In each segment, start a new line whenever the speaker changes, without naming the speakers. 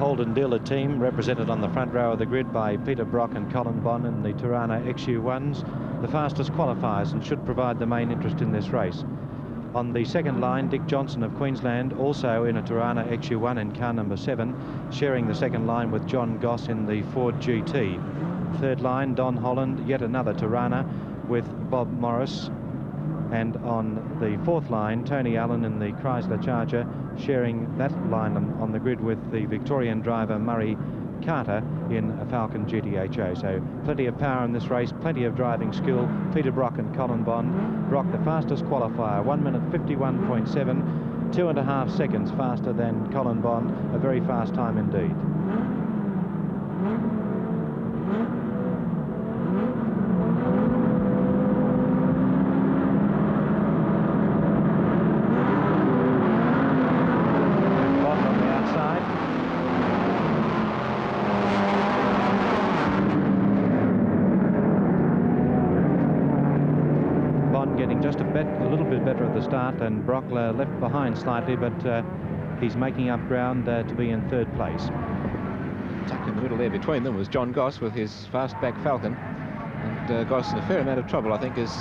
Holden dealer team, represented on the front row of the grid by Peter Brock and Colin Bond in the Torana XU1s, the fastest qualifiers, and should provide the main interest in this race. On the second line, Dick Johnson of Queensland, also in a Torana XU1 in car number 7, sharing the second line with John Goss in the Ford GT. Third line, Don Holland, yet another Torana with Bob Morris. And on the fourth line, Tony Allen in the Chrysler Charger, sharing that line on the grid with the Victorian driver Murray Carter in a Falcon GTHO. So plenty of power in this race, plenty of driving skill. Peter Brock and Colin Bond. Brock the fastest qualifier, 1 minute 51.7, 2.5 seconds faster than Colin Bond. A very fast time indeed. Getting just a little bit better at the start, and Brock left behind slightly, but he's making up ground to be in third place.
Tucked in the middle there between them was John Goss with his fastback Falcon, and Goss in a fair amount of trouble, I think, as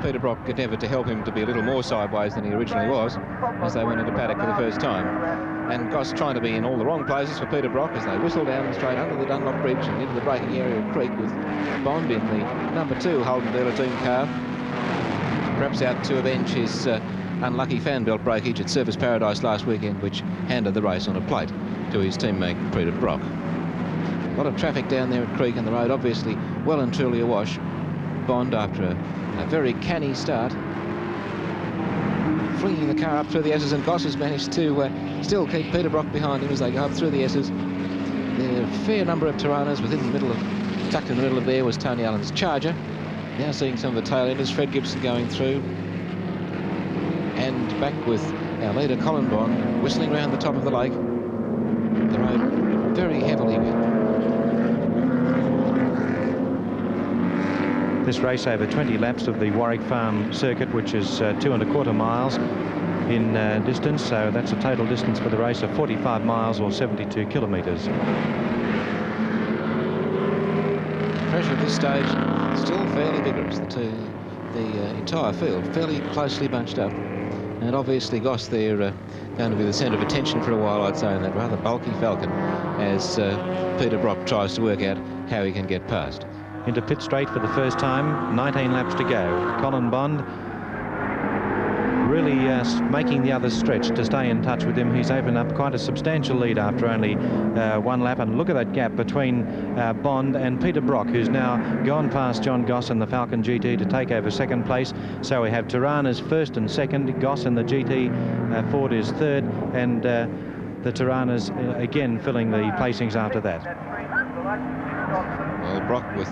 Peter Brock endeavoured to help him to be a little more sideways than he originally was as they went into paddock for the first time. And Goss trying to be in all the wrong places for Peter Brock as they whistle down and straight under the Dunlop Bridge and into the braking area of Creek, with Bond in the number 2 Holden dealer team car, perhaps out to avenge his unlucky fan belt breakage at Surfers Paradise last weekend, which handed the race on a plate to his teammate Peter Brock. A lot of traffic down there at Creek, and the road obviously well and truly awash. Bond, after a very canny start, flinging the car up through the S's, and Goss has managed to still keep Peter Brock behind him as they go up through the S's. There are a fair number of Toranas within the middle of, tucked in the middle of there was Tony Allen's Charger. Now seeing some of the tail enders, Fred Gibson going through, and back with our leader Colin Bond whistling around the top of the lake. The road very heavily wet.
This race over 20 laps of the Warwick Farm circuit, which is 2.25 miles in distance, so that's a total distance for the race of 45 miles or 72 kilometres.
Pressure at this stage still fairly vigorous. The entire field fairly closely bunched up, and obviously Goss there going to be the centre of attention for a while, I'd say, in that rather bulky Falcon, as Peter Brock tries to work out how he can get past.
Into pit straight for the first time, 19 laps to go. Colin Bond really making the others stretch to stay in touch with him. He's opened up quite a substantial lead after only 1 lap, and look at that gap between Bond and Peter Brock, who's now gone past John Goss in the Falcon GT to take over second place. So we have Torana's first and second, Goss in the GT, Ford is third, and the Toranas again filling the placings after that.
Well, Brock with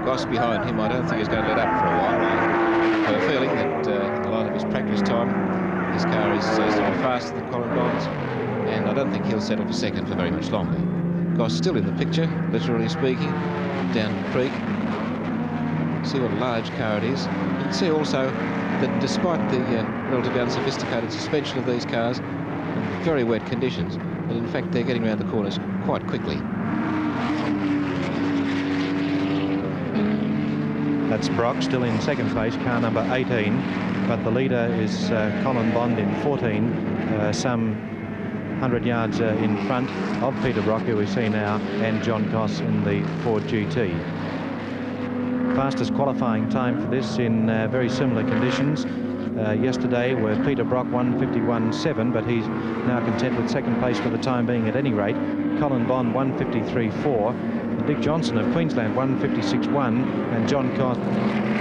Goss behind him, I don't think he's going to let up for a while. I have a feeling that in the light of his practice time, his car is still faster than Colin Bond's, and I don't think he'll settle for second for very much longer. Goss still in the picture, literally speaking, down the creek. See what a large car it is. You can see also that despite the relatively unsophisticated suspension of these cars, and very wet conditions, that in fact they're getting around the corners quite quickly.
That's Brock still in second place, car number 18, but the leader is Colin Bond in 14, some 100 yards in front of Peter Brock, who we see now, and John Goss in the Ford GT. Fastest qualifying time for this in very similar conditions. Yesterday were Peter Brock 1:51.7, but he's now content with second place for the time being at any rate. Colin Bond 1:53.4. Dick Johnson of Queensland 1:56.1, and John Goss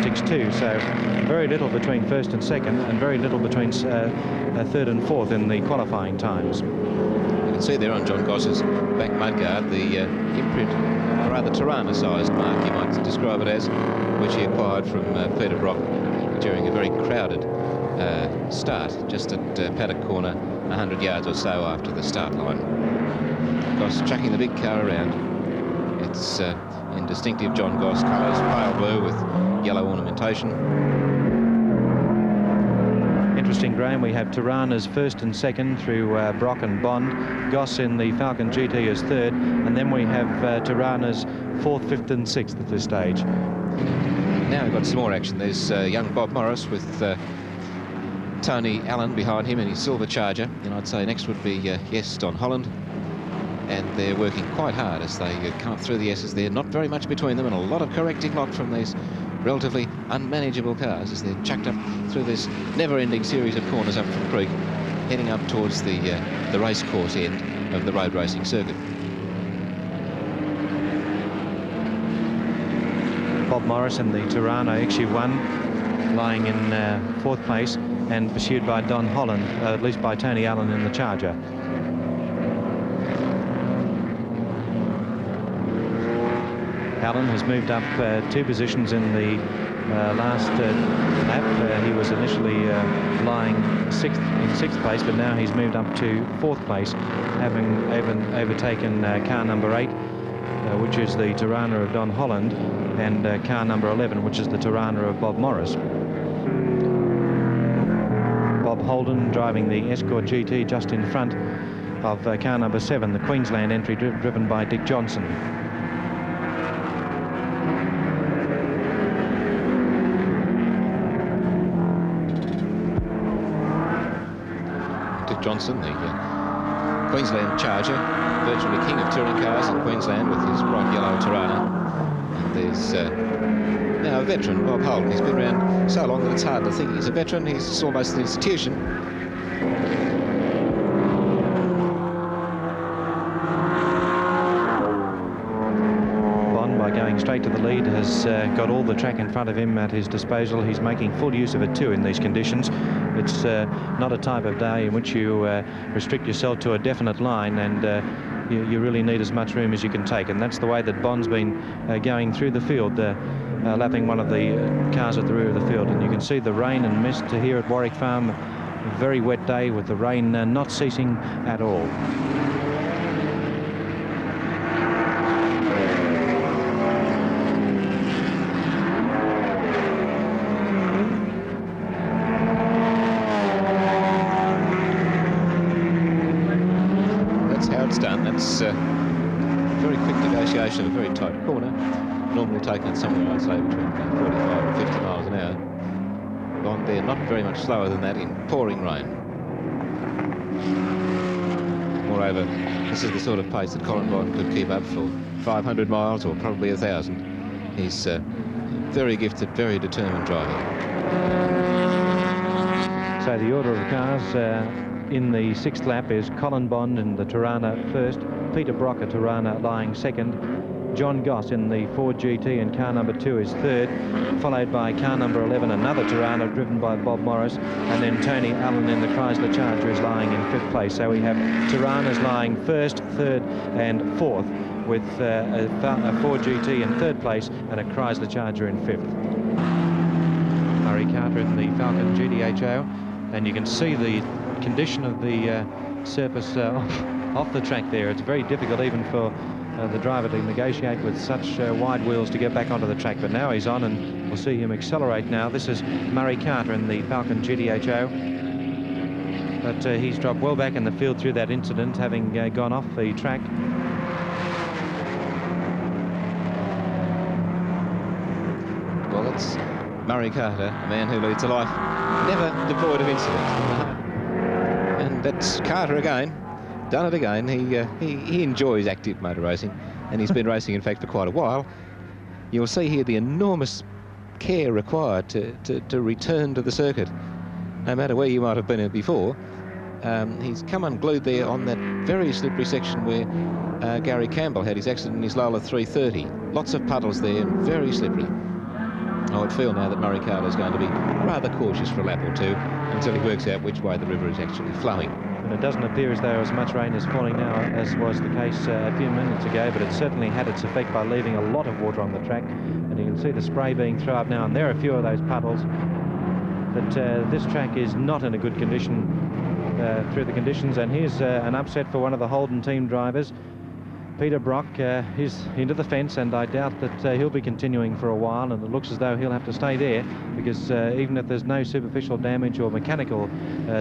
6.2. So very little between first and second, and very little between third and fourth in the qualifying times.
You can see there on John Goss's back mudguard the imprint, a rather Torana-sized mark, you might describe it as, which he acquired from Peter Brock during a very crowded start just at Paddock Corner, 100 yards or so after the start line. Goss chucking the big car around. It's in distinctive John Goss colours, pale blue with yellow ornamentation.
interesting, Graham. We have Toranas first and second through Brock and Bond. Goss in the Falcon GT is third. And then we have Toranas fourth, fifth and sixth at this stage.
Now we've got some more action. There's young Bob Morris with Tony Allen behind him in his silver Charger. And I'd say next would be Yes, Don Holland. And they're working quite hard as they come up through the S's there. Not very much between them, and a lot of correcting lot from these relatively unmanageable cars as they're chucked up through this never-ending series of corners up from Creek, heading up towards the racecourse end of the road racing circuit.
Bob Morris in the Torana XU1 lying in fourth place and pursued by Don Holland, at least by Tony Allen in the Charger. Allen has moved up 2 positions in the last lap. He was initially lying in sixth place, but now he's moved up to fourth place, having overtaken car number 8, which is the Torana of Don Holland, and car number 11, which is the Torana of Bob Morris. Bob Holden driving the Escort GT just in front of car number 7, the Queensland entry driven by Dick Johnson.
Johnson, the Queensland Charger, virtually king of touring cars in Queensland with his bright yellow Torana. And there's now a veteran, Bob Holden. He's been around so long that it's hard to think he's a veteran. He's almost an institution. Bond, by going straight to the lead, has got all the track in front of him at his disposal. He's making full use of it too in these conditions. It's not a type of day in which you restrict yourself to a definite line, and you really need as much room as you can take. And that's the way that Bond's been going through the field, lapping one of the cars at the rear of the field. And you can see the rain and mist here at Warwick Farm. A very wet day with the rain not ceasing at all. That's very quick negotiation of a very tight corner, normally taken at somewhere, I'd say, between 45 and 50 miles an hour. Bond there not very much slower than that in pouring rain. Moreover, this is the sort of pace that Colin Bond could keep up for 500 miles or probably 1,000. He's a very gifted, very determined driver.
So the order of the cars in the 6th lap is Colin Bond in the Torana first, Peter Brock at Torana lying second, John Goss in the Ford GT and car number 2 is third, followed by car number 11, another Torana driven by Bob Morris, and then Tony Allen in the Chrysler Charger is lying in 5th place. So we have Toranas lying first, third and fourth, with a Ford GT in 3rd place and a Chrysler Charger in 5th. Murray Carter in the Falcon GTHO, and you can see the condition of the surface off the track there. It's very difficult even for the driver to negotiate with such wide wheels to get back onto the track, but now he's on and we'll see him accelerate now. This is Murray Carter in the Falcon GTHO, but he's dropped well back in the field through that incident, having gone off the track.
Well, that's Murray Carter, a man who leads a life never devoid of incident. And that's Carter again, done it again. He enjoys active motor racing, and he's been racing, in fact, for quite a while. You'll see here the enormous care required to return to the circuit, no matter where you might have been before. He's come unglued there on that very slippery section where Gary Campbell had his accident in his Lola 330. Lots of puddles there, and very slippery. I would feel now that Murray Carter is going to be rather cautious for a lap or two until he works out which way the river is actually flowing.
And it doesn't appear as though as much rain is falling now as was the case a few minutes ago, but it certainly had its effect by leaving a lot of water on the track. And you can see the spray being thrown up now, and there are a few of those puddles. But this track is not in a good condition through the conditions. And here's an upset for one of the Holden team drivers. Peter Brock is into the fence, and I doubt that he'll be continuing for a while, and it looks as though he'll have to stay there, because even if there's no superficial damage or mechanical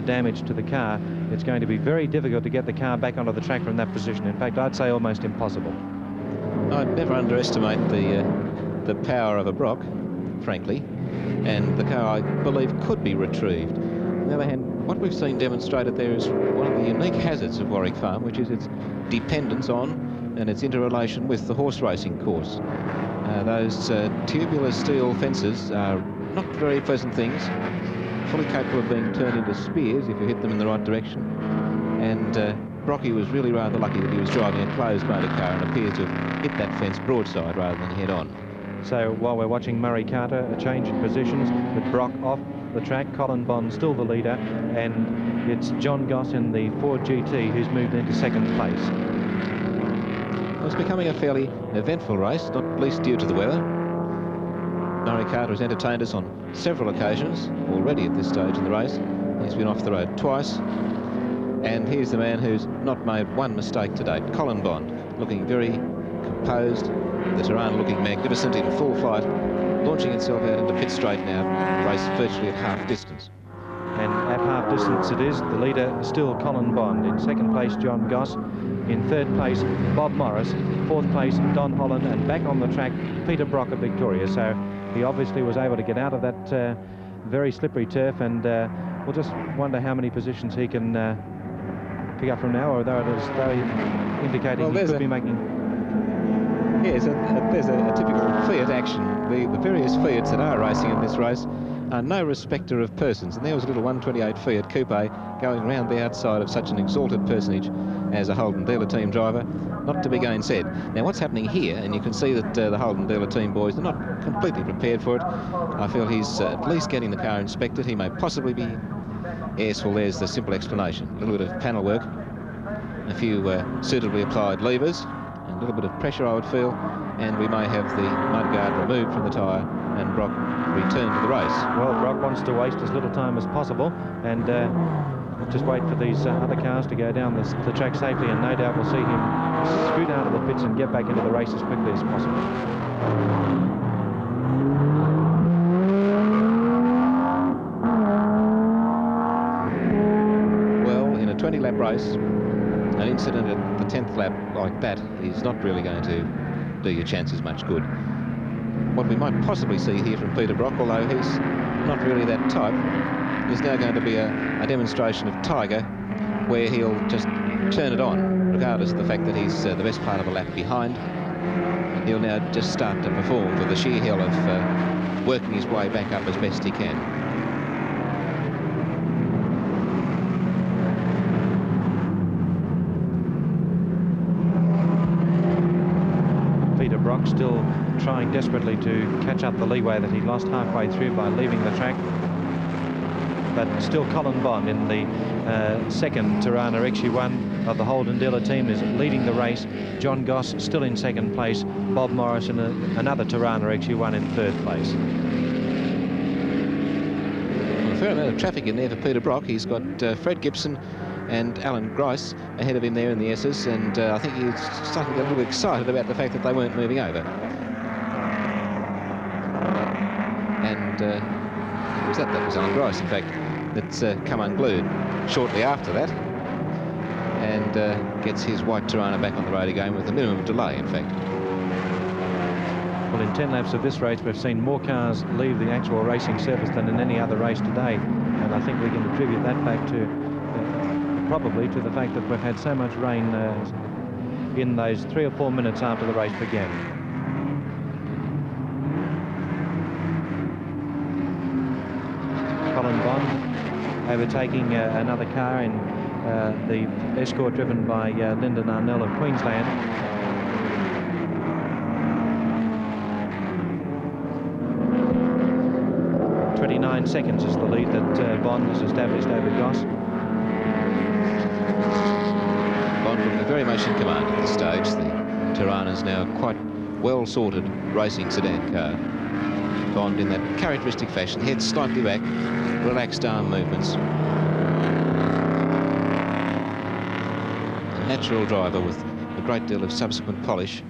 damage to the car, it's going to be very difficult to get the car back onto the track from that position. In fact, I'd say almost impossible.
I'd never underestimate the power of a Brock, frankly, and the car, I believe, could be retrieved. On the other hand, what we've seen demonstrated there is one of the unique hazards of Warwick Farm, which is its dependence on and its interrelation with the horse racing course. Those tubular steel fences are not very pleasant things, fully capable of being turned into spears if you hit them in the right direction. And Brocky was really rather lucky that he was driving a closed motor car and appears to have hit that fence broadside rather than head on.
So while we're watching Murray Carter, a change in positions with Brock off the track, Colin Bond still the leader, and it's John Goss in the Ford GT who's moved into second place.
It's becoming a fairly eventful race, not least due to the weather. Murray Carter has entertained us on several occasions already at this stage in the race. He's been off the road twice. And here's the man who's not made one mistake to date, Colin Bond, looking very composed, the Torana looking magnificent in full flight, launching itself out into pit straight now, race virtually at half distance.
And at half distance it is. The leader still Colin Bond. In second place, John Goss. In third place, Bob Morris. Fourth place, Don Holland. And back on the track, Peter Brock of Victoria. So he obviously was able to get out of that very slippery turf, and we'll just wonder how many positions he can pick up from now, although it is indicating he could be making...
Yes, there's a typical Fiat action. The various Fiats that are racing in this race are no respecter of persons, and there was a little 128 Fiat Coupe going around the outside of such an exalted personage as a Holden dealer team driver, not to be gainsaid. Now what's happening here, and you can see that the Holden dealer team boys are not completely prepared for it. I feel he's at least getting the car inspected. He may possibly be... Yes, well, there's the simple explanation. A little bit of panel work, a few suitably applied levers, a little bit of pressure, I would feel, and we may have the mudguard removed from the tyre and Brock returned to the race.
Well, Brock wants to waste as little time as possible, and just wait for these other cars to go down the track safely, and no doubt we'll see him scoot out of the pits and get back into the race as quickly as possible.
Well, in a 20-lap race, an incident at the 10th lap like that is not really going to do your chances much good. What we might possibly see here from Peter Brock, although he's not really that type, is now going to be a demonstration of Tiger, where he'll just turn it on, regardless of the fact that he's the best part of a lap behind. He'll now just start to perform for the sheer hell of working his way back up as best he can.
Peter Brock still trying desperately to catch up the leeway that he lost halfway through by leaving the track. But still Colin Bond in the second Torana XU1 of the Holden dealer team is leading the race. John Goss still in second place. Bob Morris in another Torana XU1 in third place.
Well, a fair amount of traffic in there for Peter Brock. He's got Fred Gibson and Alan Grice ahead of him there in the S's, and I think he's starting to get a little excited about the fact that they weren't moving over. And that was Alan Grice, in fact, that's come unglued shortly after that, and gets his white Torana back on the road again with a minimum of delay, in fact.
Well, in 10 laps of this race, we've seen more cars leave the actual racing surface than in any other race today, and I think we can attribute that back to probably to the fact that we've had so much rain in those 3 or 4 minutes after the race began. Colin Bond overtaking another car in the Escort driven by Lyndon Arnell of Queensland. .29 seconds is the lead that Bond has established over Goss.
Bond looking very much in command at this stage. The Torana's now quite well-sorted racing sedan car. Bond in that characteristic fashion, head slightly back, relaxed arm movements. A natural driver with a great deal of subsequent polish.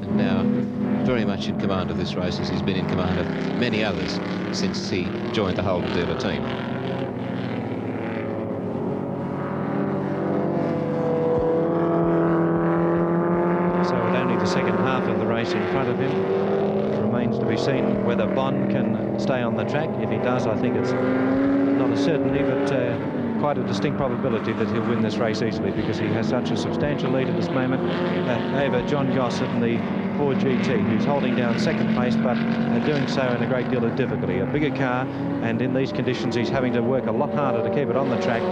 And now very much in command of this race, as he's been in command of many others since he joined the Holden dealer team.
So with only the second half of the race in front of him, it remains to be seen whether Bond can stay on the track. If he does, I think it's not a certainty, but quite a distinct probability that he'll win this race easily, because he has such a substantial lead at this moment over John Goss in the Ford GT, who's holding down second place, but doing so in a great deal of difficulty. A bigger car, and in these conditions he's having to work a lot harder to keep it on the track,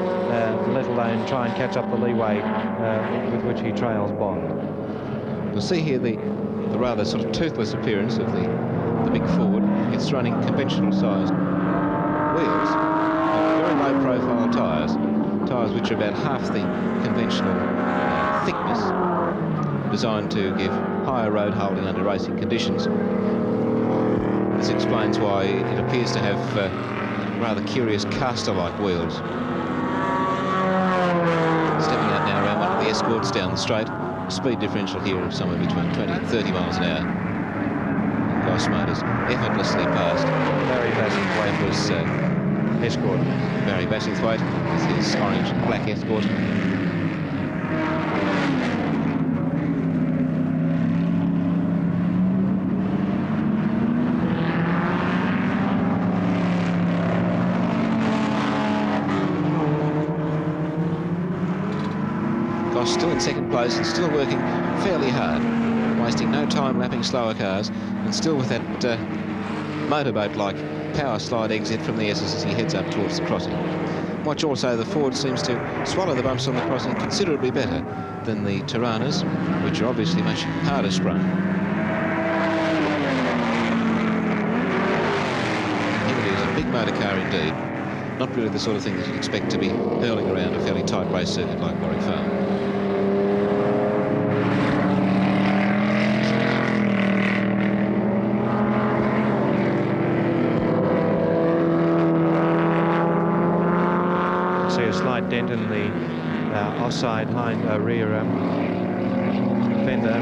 let alone try and catch up the leeway with which he trails Bond.
You'll see here the rather sort of toothless appearance of the big Ford. It's running conventional sized wheels, very low profile tyres which are about half the conventional thickness, designed to give higher road holding under racing conditions. This explains why it appears to have rather curious caster-like wheels. Stepping out now around one of the escorts down the straight. Speed differential here of somewhere between 20 and 30 miles an hour. And Goss Motors effortlessly passed.
Barry Bassingthwaite
was
escort.
Barry Bassingthwaite with his orange and black escort. Goss still in second place and still working fairly hard, wasting no time lapping slower cars, and still with that motorboat-like power slide exit from the S's as he heads up towards the crossing. Watch also, the Ford seems to swallow the bumps on the crossing considerably better than the Toranas, which are obviously much harder sprung. Here it is, a big motor car indeed. Not really the sort of thing that you'd expect to be hurling around a fairly tight race circuit like Warwick Farm.
See a slight dent in the offside hind rear fender.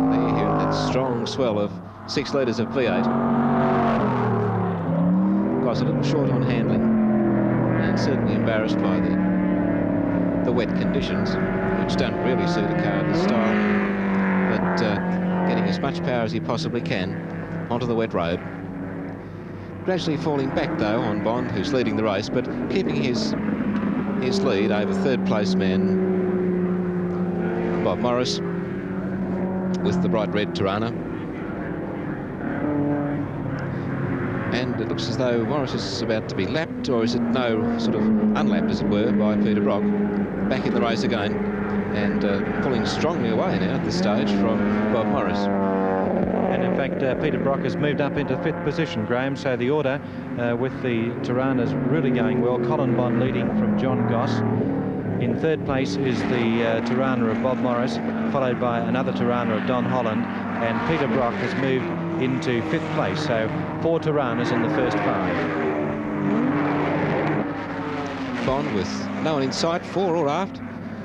There you hear that strong swell of 6 litres of V8. Goss a little short on handling, and certainly embarrassed by the wet conditions, which don't really suit a car of this style, but getting as much power as he possibly can onto the wet road. Gradually falling back though on Bond, who's leading the race, but keeping his lead over third place man Bob Morris with the bright red Torana. And it looks as though Morris is about to be lapped, or is it sort of unlapped as it were, by Peter Brock. Back in the race again, and pulling strongly away now at this stage from Bob Morris.
And in fact, Peter Brock has moved up into 5th position, Graham, so the order with the Toranas really going well. Colin Bond leading from John Goss. In 3rd place is the Torana of Bob Morris, followed by another Torana of Don Holland, and Peter Brock has moved into 5th place, so 4 Toranas in the first 5.
Bond with no one in sight, fore or aft,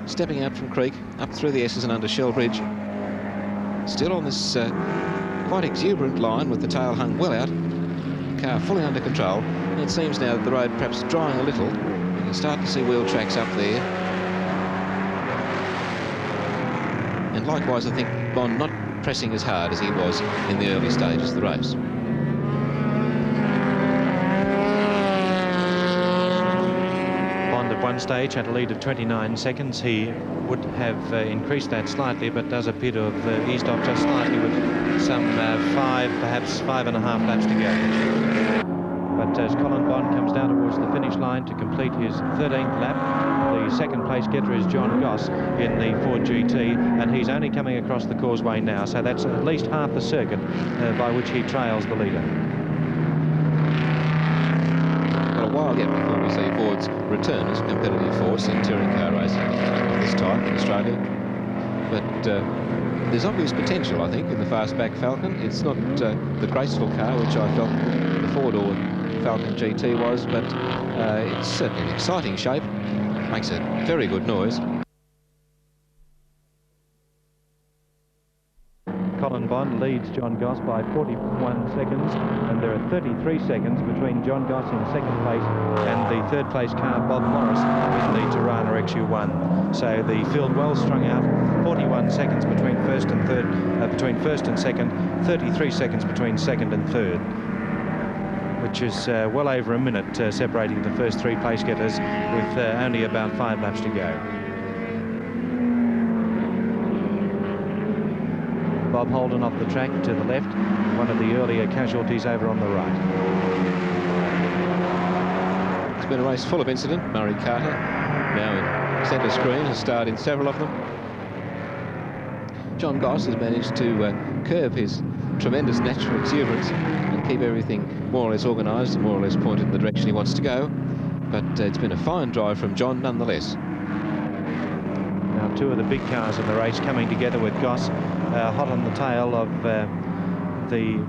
stepping out from Creek, up through the S's and under Shell Bridge. Still on this quite exuberant line with the tail hung well out, car fully under control, and it seems now that the road perhaps drying a little. You can start to see wheel tracks up there. And likewise, I think Bond not pressing as hard as he was in the early stages of the race.
At one stage had a lead of 29 seconds. He would have increased that slightly, but does appear to have eased off just slightly with some 5, perhaps 5.5 laps to go. But as Colin Bond comes down towards the finish line to complete his 13th lap, the second place getter is John Goss in the Ford GT, and he's only coming across the causeway now, so that's at least half the circuit by which he trails the leader.
Got a while yet before we see Ford's return as a competitive force in touring car racing of this type in Australia. But There's obvious potential, I think, in the fastback Falcon. It's not the graceful car, which I felt the four-door Falcon GT was, but it's certainly an exciting shape. Makes a very good noise.
Colin Bond leads John Goss by 41 seconds, and there are 33 seconds between John Goss in second place and the third place car Bob Morris in the Torana XU1. So the field well strung out. 41 seconds between first and third, between first and second, 33 seconds between second and third, which is well over a minute separating the first three place getters, with only about 5 laps to go. Bob Holden off the track to the left, one of the earlier casualties over on the right.
It's been a race full of incident. Murray Carter now in centre screen, has starred in several of them. John Goss has managed to curb his tremendous natural exuberance and keep everything more or less organised and more or less pointed in the direction he wants to go. But it's been a fine drive from John nonetheless.
Now two of the big cars in the race coming together with Goss, hot on the tail of the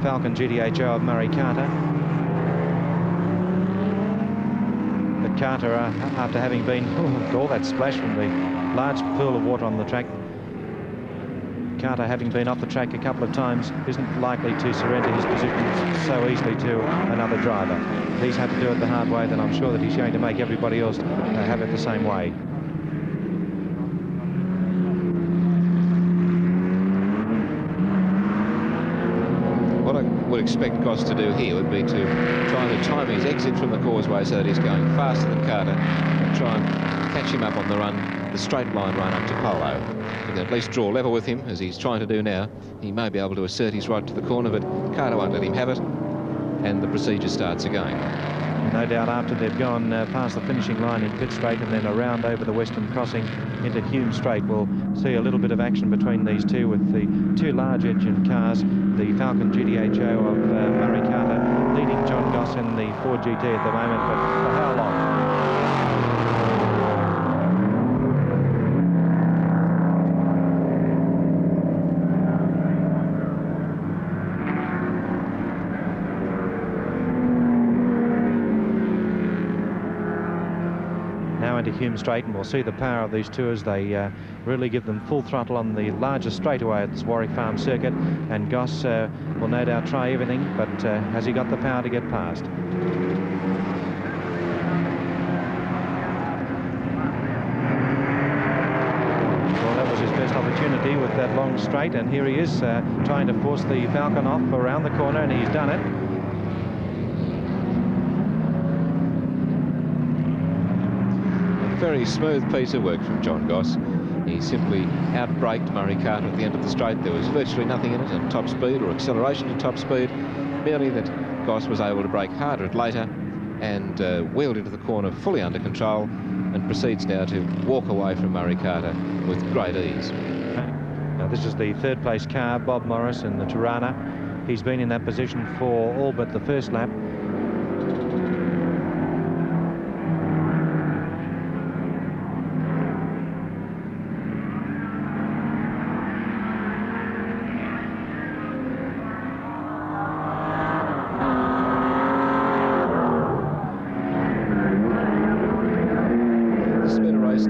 Falcon GTHO of Murray Carter. But Carter, after having been, all that splash from the large pool of water on the track, Carter, having been off the track a couple of times, isn't likely to surrender his position so easily to another driver. If he's had to do it the hard way, then I'm sure that he's going to make everybody else have it the same way.
What I would expect Goss to do here would be to try to time his exit from the causeway so that he's going faster than Carter, and try and catch him up on the run, the straight line run up to Polo. He can at least draw level with him, as he's trying to do now. He may be able to assert his right to the corner, but Carter won't let him have it, and the procedure starts again.
No doubt after they've gone past the finishing line in Pitt Straight and then around over the Western Crossing into Hume Straight, we'll see a little bit of action between these two, with the two large engine cars, the Falcon GTHO of Murray Carter leading John Goss in the Ford GT at the moment, but for how long? Into Hume Straight, and we'll see the power of these two as they really give them full throttle on the largest straightaway at this Warwick Farm circuit. And Goss will no doubt try everything, but has he got the power to get past? Well, that was his best opportunity with that long straight, and here he is trying to force the Falcon off around the corner, and he's done it.
Very smooth piece of work from John Goss. He simply outbraked Murray Carter at the end of the straight. There was virtually nothing in it at top speed or acceleration at top speed, merely that Goss was able to brake harder at later and wheeled into the corner fully under control, and proceeds now to walk away from Murray Carter with great ease.
Now this is the third place car, Bob Morris in the Torana. He's been in that position for all but the first lap.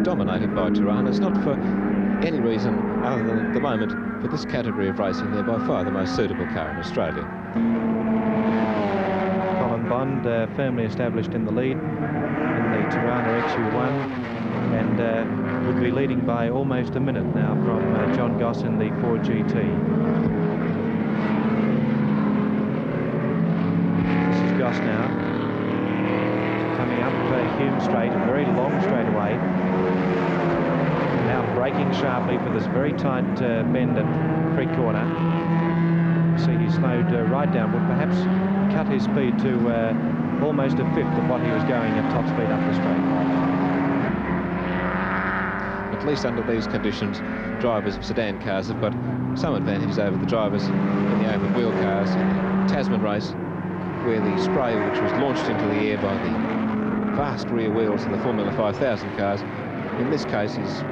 Dominated by Toranas, not for any reason other than at the moment, for this category of racing, they're by far the most suitable car in Australia.
Colin Bond firmly established in the lead in the Torana XU1, and would be leading by almost a minute now from John Goss in the Ford GT. This is Goss now, coming up Hume Straight, a very long straightaway. Now braking sharply for this very tight bend at Creek Corner. See, he slowed right down, would perhaps cut his speed to almost a fifth of what he was going at top speed up the straight.
At least under these conditions, drivers of sedan cars have got some advantages over the drivers in the open wheel cars. In the Tasman race, where the spray, which was launched into the air by the vast rear wheels of the Formula 5000 cars, in this case is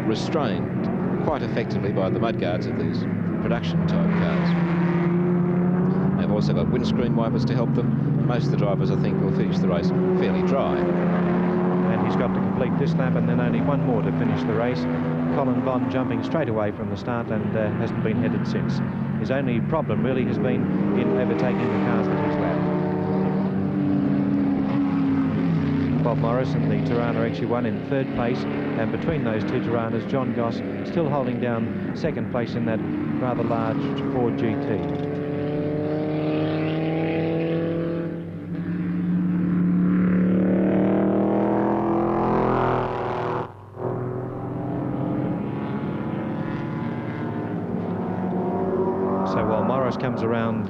restrained quite effectively by the mudguards of these production type cars. They've also got windscreen wipers to help them. Most of the drivers, I think, will finish the race fairly dry.
And he's got to complete this lap and then only one more to finish the race. Colin Bond jumping straight away from the start and hasn't been headed since. His only problem really has been in overtaking the cars that he's lapped. Bob Morris and the Torana XU1 in third place, and between those two Toranas, John Goss still holding down second place in that rather large Ford GT. So while Morris comes around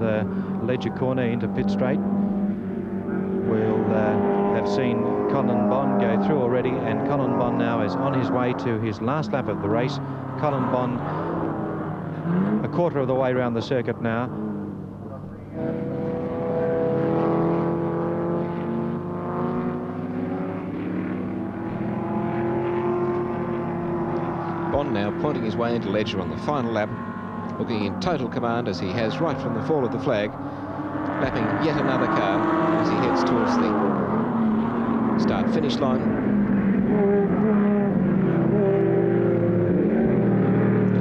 Ledger Corner into pit straight, we'll have seen Colin Bond go through already, and Colin Bond now is on his way to his last lap of the race. Colin Bond a quarter of the way around the circuit now.
Bond now pointing his way into Ledger on the final lap, looking in total command as he has right from the fall of the flag, lapping yet another car as he heads towards the start-finish line.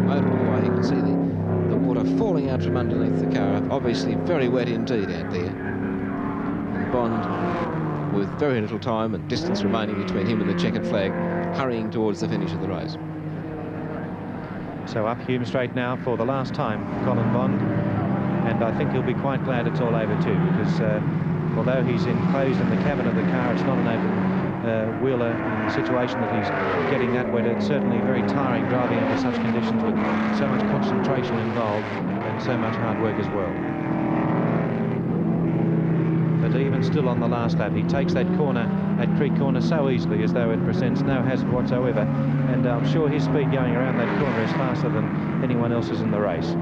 Overall, you can see the water falling out from underneath the car, obviously very wet indeed out there. And Bond, with very little time and distance remaining between him and the checkered flag, hurrying towards the finish of the race.
So up Hume Straight now for the last time, Colin Bond, and I think he'll be quite glad it's all over too, because although he's enclosed in the cabin of the car, it's not an open wheeler situation that he's getting that wet. It's certainly very tiring driving under such conditions with so much concentration involved and so much hard work as well. But even still on the last lap, he takes that corner at Creek Corner so easily, as though it presents no hazard whatsoever, and I'm sure his speed going around that corner is faster than anyone else's in the race.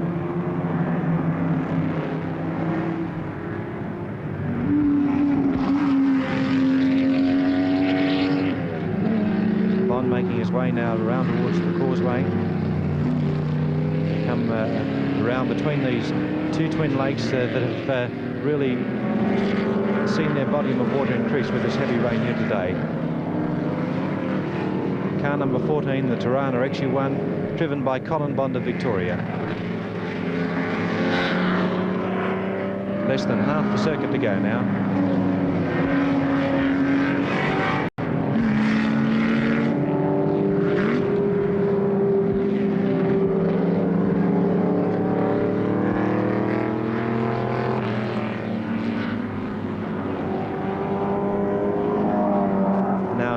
Bond making his way now around towards the causeway. Come around between these two twin lakes that have really seen their volume of water increase with this heavy rain here today. Car number 14, the Torana XU1, driven by Colin Bond of Victoria. Less than half the circuit to go now.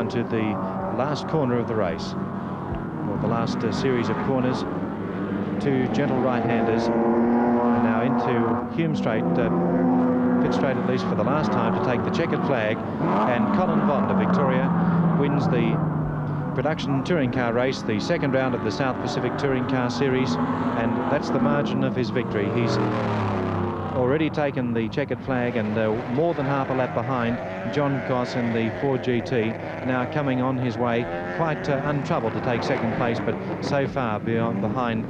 To the last corner of the race, or the last series of corners. Two gentle right-handers, and now into Hume Straight, pit straight at least for the last time, to take the checkered flag, and Colin Bond of Victoria wins the production touring car race, the second round of the South Pacific Touring Car Series, and that's the margin of his victory. He's already taken the checkered flag, and more than half a lap behind John Goss in the Ford GT, now coming on his way quite untroubled to take second place, but so far behind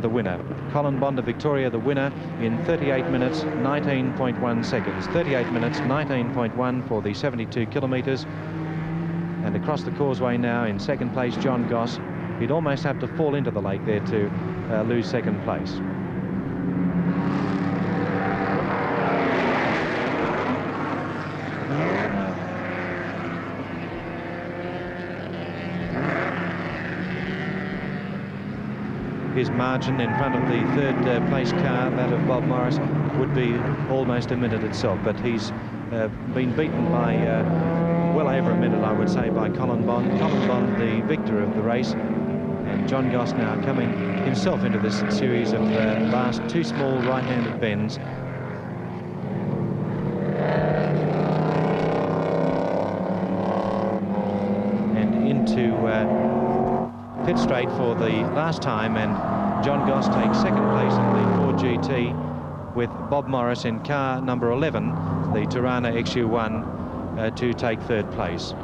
the winner. Colin Bond of Victoria, the winner, in 38 minutes 19.1 seconds. 38 minutes 19.1 for the 72 kilometres. And across the causeway now in second place, John Goss. He'd almost have to fall into the lake there to lose second place. His margin in front of the third place car, that of Bob Morris, would be almost a minute itself, but he's been beaten by well over a minute, I would say, by Colin Bond. Colin Bond, the victor of the race, and John Goss now coming himself into this series of last two small right-handed bends. And into pit straight for the last time, and John Goss takes second place in the Ford GT with Bob Morris in car number 11, the Torana XU1, to take third place.